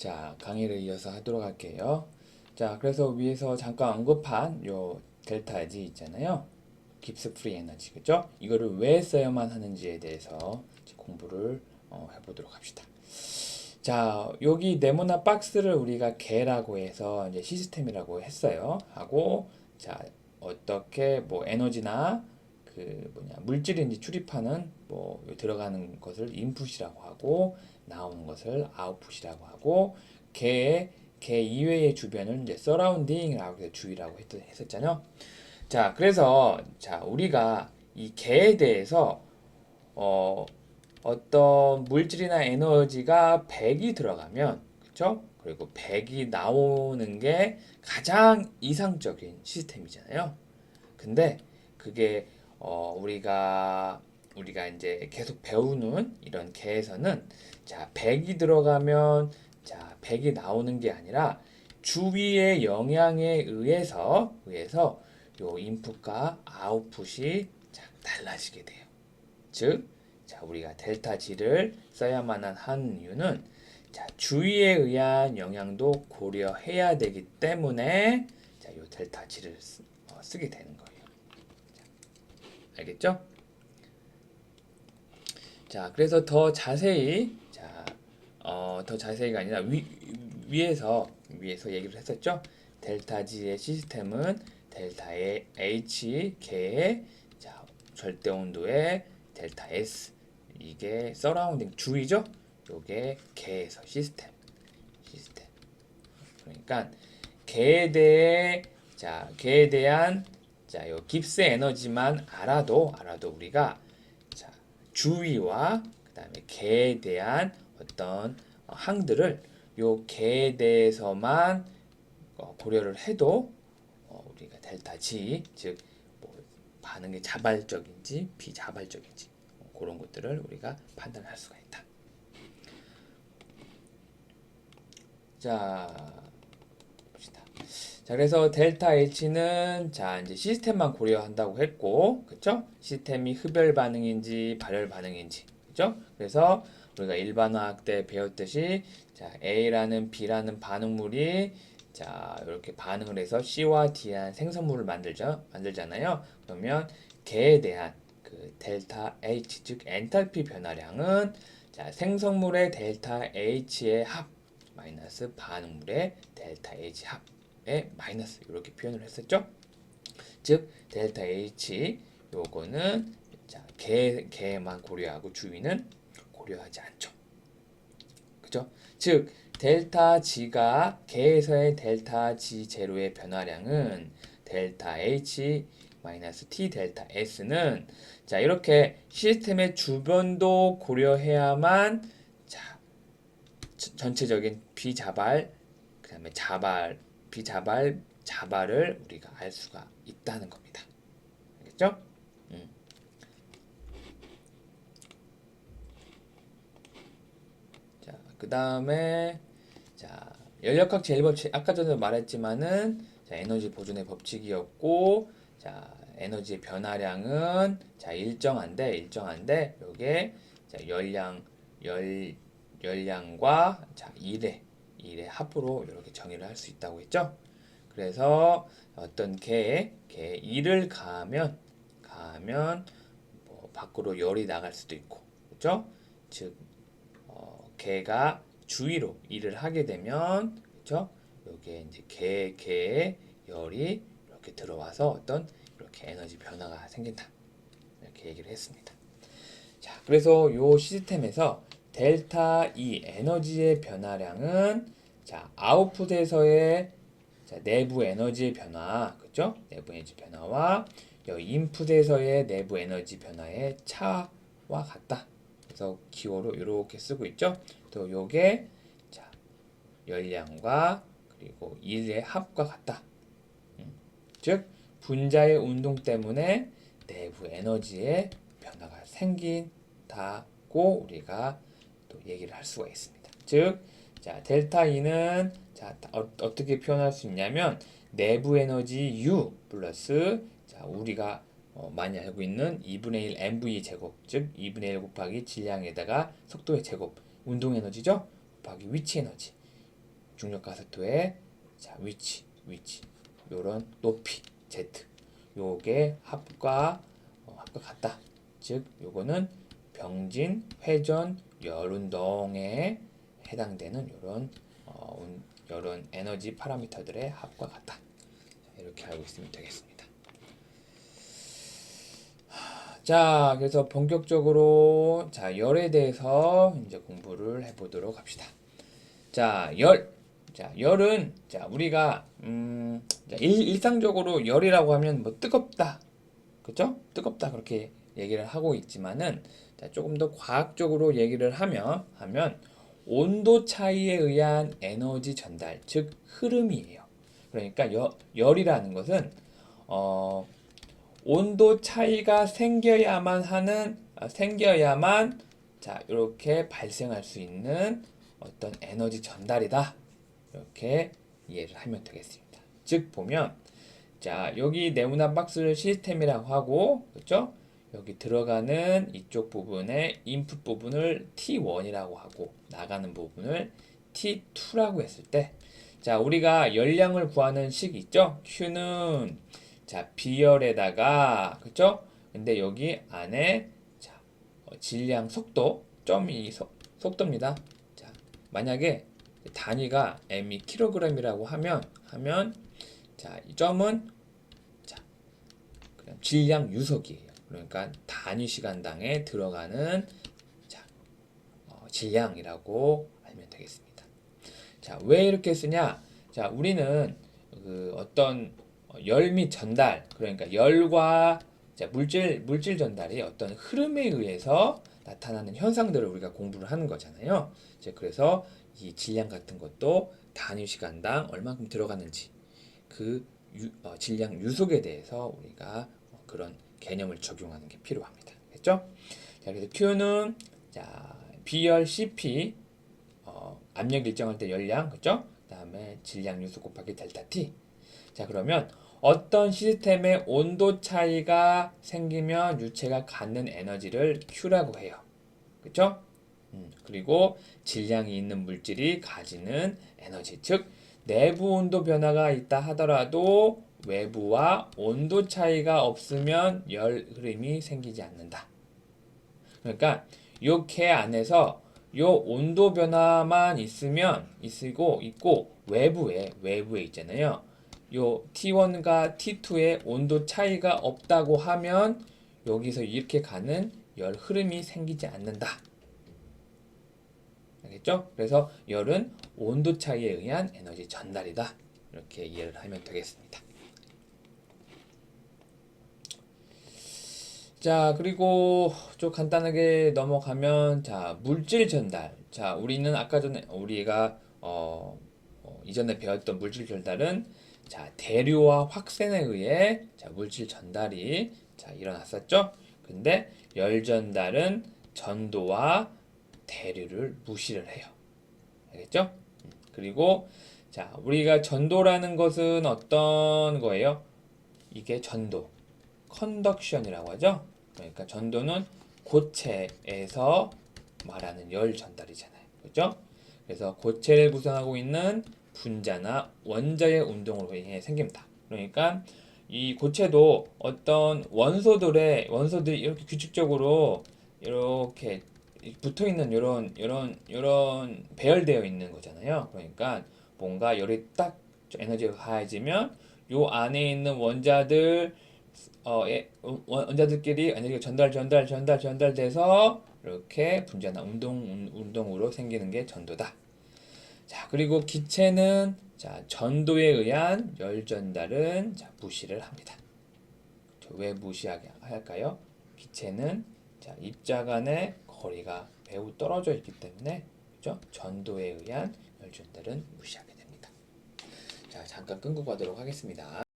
자, 강의를 이어서 하도록 할게요. 자, 그래서 위에서 잠깐 언급한 요 델타 G 있잖아요. 깁스 프리 에너지, 그죠? 이거를 왜 써야만 하는지에 대해서 이제 공부를 해보도록 합시다. 자, 여기 네모나 박스를 우리가 개라고 해서 이제 시스템이라고 했어요. 하고, 자, 어떻게 뭐 에너지나 그 뭐냐 물질인지 출입하는 뭐 들어가는 것을 인풋이라고 하고 나오는 것을 아웃풋이라고 하고 개 이외의 주변을 이제 서라운딩이라고 해서 주위라고 했었잖아요. 자, 그래서 자 우리가 이 개에 대해서 어, 어떤 물질이나 에너지가 100이 들어가면 그쵸? 그리고 100이 나오는 게 가장 이상적인 시스템이잖아요. 근데 그게 우리가 이제 계속 배우는 이런 개에서는 자 100이 들어가면 자 100이 나오는 게 아니라 주위의 영향에 의해서 요 인풋과 아웃풋이 자, 달라지게 돼요. 즉, 자 우리가 델타 G를 써야만 한 이유는 자 주위에 의한 영향도 고려해야 되기 때문에 자 요 델타 G를 쓰게 되는 거예요. 알겠죠? 자, 그래서 더 자세히, 자, 더 자세히가 아니라 위에서 얘기를 했었죠? 델타 G의 시스템은 델타의 H, 개의 자, 절대 온도의 델타 S, 이게 서라운딩 주위죠? 요게 개에서 시스템. 그러니까 개에 대한 자, 요 깁스 에너지만 알아도 우리가 자, 주위와 그다음에 개에 대한 어떤 항들을 요 개에 대해서만 고려를 해도 우리가 델타 G 즉뭐 반응이 자발적인지 비자발적인지 그런 것들을 우리가 판단할 수가 있다. 자, 자, 그래서 델타 H는 자, 이제 시스템만 고려한다고 했고, 그쵸? 시스템이 흡열 반응인지 발열 반응인지, 그쵸? 그래서 우리가 일반화학 때 배웠듯이 자, A라는 B라는 반응물이 자, 이렇게 반응을 해서 C와 D한 생성물을 만들잖아요. 그러면 개에 대한 그 델타 H 즉 엔탈피 변화량은 자, 생성물의 델타 H의 합 마이너스 반응물의 델타 H 합 마이너스 이렇게 표현을 했었죠. 즉 델타 H 요거는 자, 개만 고려하고 주위는 고려하지 않죠. 그죠? 즉 델타 G가 개에서의 델타 G 제로의 변화량은 델타 H 마이너스 T 델타 S는 자 이렇게 시스템의 주변도 고려해야만 자 전체적인 비자발 그다음에 자발을 우리가 알 수가 있다는 겁니다. 알겠죠? 자, 그 다음에 자 연력학 제1법칙 아까 전에 말했지만은 자, 에너지 보존의 법칙이었고 자 에너지의 변화량은 자 일정한데 요게 자 열량과 자 일의 합으로 이렇게 정의를 할 수 있다고 했죠. 그래서 어떤 개에 1을 가하면 뭐 밖으로 열이 나갈 수도 있고 그렇죠? 즉 개가 주위로 일을 하게 되면 그렇죠? 여기에 이제 개의 열이 이렇게 들어와서 어떤 이렇게 에너지 변화가 생긴다. 이렇게 얘기를 했습니다. 자, 그래서 요 시스템에서 델타 E 에너지의 변화량은 자, 아웃풋에서의 자, 내부 에너지의 변화, 그죠? 내부 에너지 변화와 인풋에서의 내부 에너지 변화의 차와 같다. 그래서 기호로 이렇게 쓰고 있죠. 또 요게 자, 열량과 그리고 일의 합과 같다. 즉 분자의 운동 때문에 내부 에너지의 변화가 생긴다고 우리가 또 얘기를 할 수가 있습니다. 즉, 자 델타 E는 자 어떻게 표현할 수 있냐면 내부 에너지 U 플러스 자 우리가 많이 알고 있는 2분의 1 mv 제곱 즉 2분의 1 곱하기 질량에다가 속도의 제곱 운동 에너지죠 곱하기 위치 에너지 중력 가속도의 자, 위치 요런 높이 z 요게 합과 같다. 즉 요거는 병진 회전 열운동에 해당되는 요런 에너지 파라미터들의 합과 같다. 자, 이렇게 알고 있으면 되겠습니다. 자, 그래서 본격적으로 자, 열에 대해서 이제 공부를 해보도록 합시다. 자, 열은 자, 우리가 자, 일상적으로 열이라고 하면 뭐 뜨겁다, 그죠? 뜨겁다 그렇게 얘기를 하고 있지만은 자, 조금 더 과학적으로 얘기를 하면 온도 차이에 의한 에너지 전달, 즉 흐름이에요. 그러니까 열이라는 것은 온도 차이가 생겨야만 자, 이렇게 발생할 수 있는 어떤 에너지 전달이다. 이렇게 이해를 하면 되겠습니다. 즉 보면 자, 여기 네모난 박스를 시스템이라고 하고, 그렇죠? 여기 들어가는 이쪽 부분의 인풋 부분을 T1이라고 하고 나가는 부분을 T2라고 했을 때, 자, 우리가 열량을 구하는 식 있죠? Q는 자, 비열에다가, 그쵸? 근데 여기 안에 자, 질량 속도, 점이 속도입니다. 자, 만약에 단위가 m이 kg이라고 하면 자, 이 점은 자, 그냥 질량 유속이에요. 그러니까 단위 시간당에 들어가는 자, 질량이라고 알면 되겠습니다. 자, 왜 이렇게 쓰냐? 자, 우리는 그 어떤 열 및 전달, 그러니까 열과 자, 물질 전달이 어떤 흐름에 의해서 나타나는 현상들을 우리가 공부를 하는 거잖아요. 이제 그래서 이 질량 같은 것도 단위 시간당 얼마큼 들어가는지 그 질량 유속에 대해서 우리가 그런 개념을 적용하는 게 필요합니다. 됐죠? 자, 그래서 Q는 자, B열 CP 압력 일정할 때 열량, 그죠? 그다음에 질량 유속 곱하기 델타 T. 자, 그러면 어떤 시스템의 온도 차이가 생기면 유체가 갖는 에너지를 Q라고 해요. 그쵸? 그리고 질량이 있는 물질이 가지는 에너지, 즉 내부 온도 변화가 있다 하더라도 외부와 온도 차이가 없으면 열 흐름이 생기지 않는다. 그러니까 요 개 안에서 요 온도 변화만 있고 외부에 있잖아요. 요 T1과 T2의 온도 차이가 없다고 하면 여기서 이렇게 가는 열 흐름이 생기지 않는다. 알겠죠? 그래서 열은 온도 차이에 의한 에너지 전달이다. 이렇게 이해를 하면 되겠습니다. 자, 그리고 좀 간단하게 넘어가면 자, 물질 전달. 자, 우리는 아까 전에 우리가 이전에 배웠던 물질 전달은 자, 대류와 확산에 의해 자, 물질 전달이 자, 일어났었죠? 근데 열 전달은 전도와 대류를 무시를 해요. 알겠죠? 그리고 자, 우리가 전도라는 것은 어떤 거예요? 이게 전도, 컨덕션이라고 하죠. 그러니까 전도는 고체에서 말하는 열 전달이잖아요. 그렇죠? 그래서 고체를 구성하고 있는 분자나 원자의 운동으로 인해 생깁니다. 그러니까 이 고체도 어떤 원소들이 이렇게 규칙적으로 이렇게 붙어 있는 이런 배열되어 있는 거잖아요. 그러니까 뭔가 열이 딱 에너지가 가해지면 요 안에 있는 원자들끼리 에너지가 전달돼서 이렇게 분자나 운동으로 생기는 게 전도다. 자, 그리고 기체는 자, 전도에 의한 열 전달은 자, 무시를 합니다. 왜 무시하게 할까요? 기체는 자, 입자 간의 거리가 매우 떨어져 있기 때문에 그죠? 전도에 의한 열 전달은 무시하게 됩니다. 자, 잠깐 끊고 가도록 하겠습니다.